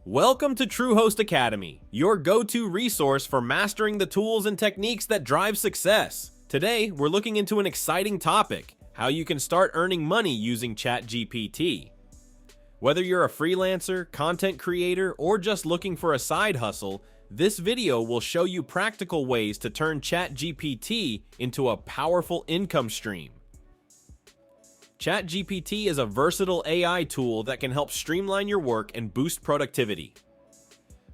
Welcome to Truehost Academy, your go-to resource for mastering the tools and techniques that drive success. Today, we're looking into an exciting topic, how you can start earning money using ChatGPT. Whether you're a freelancer, content creator, or just looking for a side hustle, this video will show you practical ways to turn ChatGPT into a powerful income stream. ChatGPT is a versatile AI tool that can help streamline your work and boost productivity.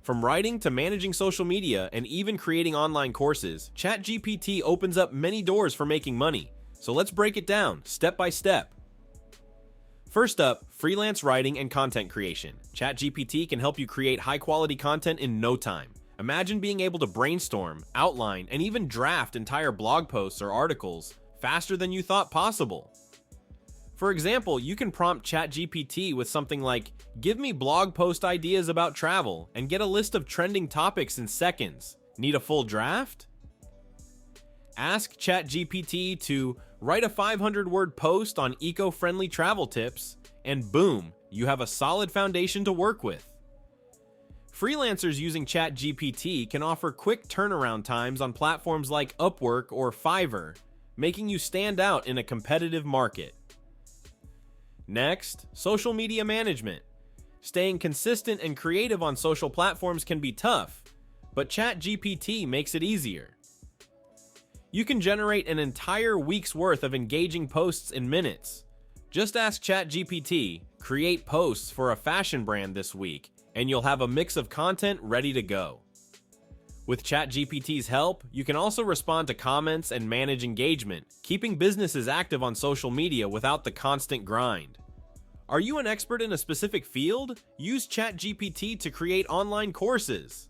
From writing to managing social media and even creating online courses, ChatGPT opens up many doors for making money. So let's break it down, step by step. First up, freelance writing and content creation. ChatGPT can help you create high-quality content in no time. Imagine being able to brainstorm, outline, and even draft entire blog posts or articles faster than you thought possible. For example, you can prompt ChatGPT with something like, "Give me blog post ideas about travel," and get a list of trending topics in seconds. Need a full draft? Ask ChatGPT to write a 500-word post on eco-friendly travel tips, and boom, you have a solid foundation to work with. Freelancers using ChatGPT can offer quick turnaround times on platforms like Upwork or Fiverr, making you stand out in a competitive market. Next, social media management. Staying consistent and creative on social platforms can be tough, but ChatGPT makes it easier. You can generate an entire week's worth of engaging posts in minutes. Just ask ChatGPT, "Create posts for a fashion brand this week," and you'll have a mix of content ready to go. With ChatGPT's help, you can also respond to comments and manage engagement, keeping businesses active on social media without the constant grind. Are you an expert in a specific field? Use ChatGPT to create online courses.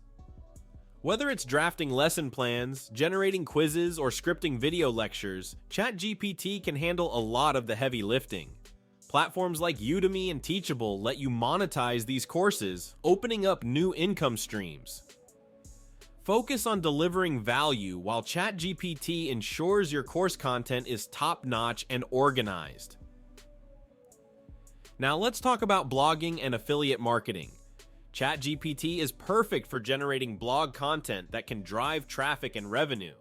Whether it's drafting lesson plans, generating quizzes, or scripting video lectures, ChatGPT can handle a lot of the heavy lifting. Platforms like Udemy and Teachable let you monetize these courses, opening up new income streams. Focus on delivering value while ChatGPT ensures your course content is top-notch and organized. Now let's talk about blogging and affiliate marketing. ChatGPT is perfect for generating blog content that can drive traffic and revenue.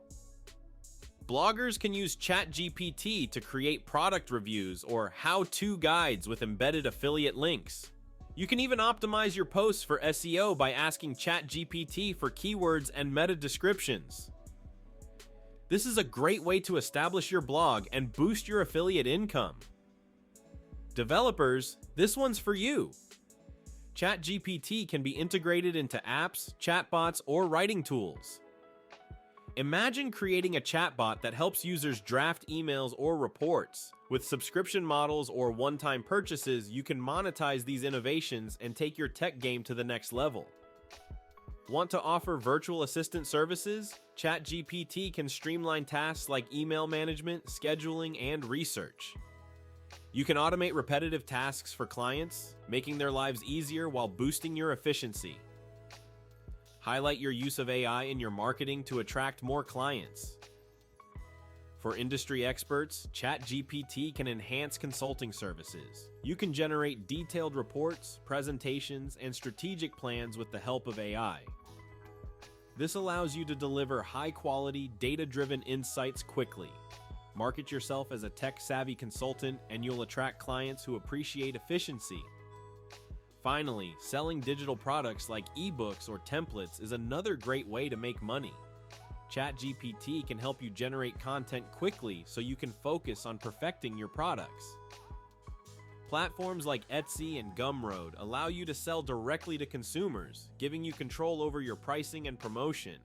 Bloggers can use ChatGPT to create product reviews or how-to guides with embedded affiliate links. You can even optimize your posts for SEO by asking ChatGPT for keywords and meta descriptions. This is a great way to establish your blog and boost your affiliate income. Developers, this one's for you. ChatGPT can be integrated into apps, chatbots, or writing tools. Imagine creating a chatbot that helps users draft emails or reports. With subscription models or one-time purchases, you can monetize these innovations and take your tech game to the next level. Want to offer virtual assistant services? ChatGPT can streamline tasks like email management, scheduling, and research. You can automate repetitive tasks for clients, making their lives easier while boosting your efficiency. Highlight your use of AI in your marketing to attract more clients. For industry experts, ChatGPT can enhance consulting services. You can generate detailed reports, presentations, and strategic plans with the help of AI. This allows you to deliver high-quality, data-driven insights quickly. Market yourself as a tech-savvy consultant, and you'll attract clients who appreciate efficiency. Finally, selling digital products like ebooks or templates is another great way to make money. ChatGPT can help you generate content quickly so you can focus on perfecting your products. Platforms like Etsy and Gumroad allow you to sell directly to consumers, giving you control over your pricing and promotion.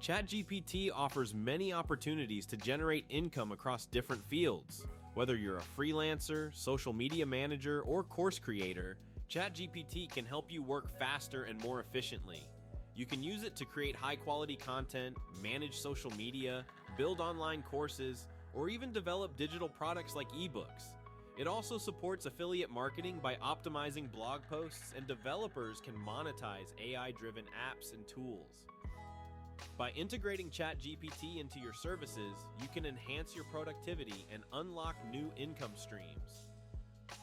ChatGPT offers many opportunities to generate income across different fields. Whether you're a freelancer, social media manager, or course creator, ChatGPT can help you work faster and more efficiently. You can use it to create high-quality content, manage social media, build online courses, or even develop digital products like ebooks. It also supports affiliate marketing by optimizing blog posts, and developers can monetize AI-driven apps and tools. By integrating ChatGPT into your services, you can enhance your productivity and unlock new income streams.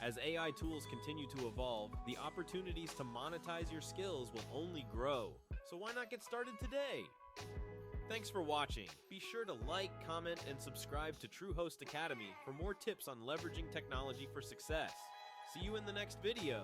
As AI tools continue to evolve, the opportunities to monetize your skills will only grow. So why not get started today? Thanks for watching. Be sure to like, comment, and subscribe to Truehost Academy for more tips on leveraging technology for success. See you in the next video.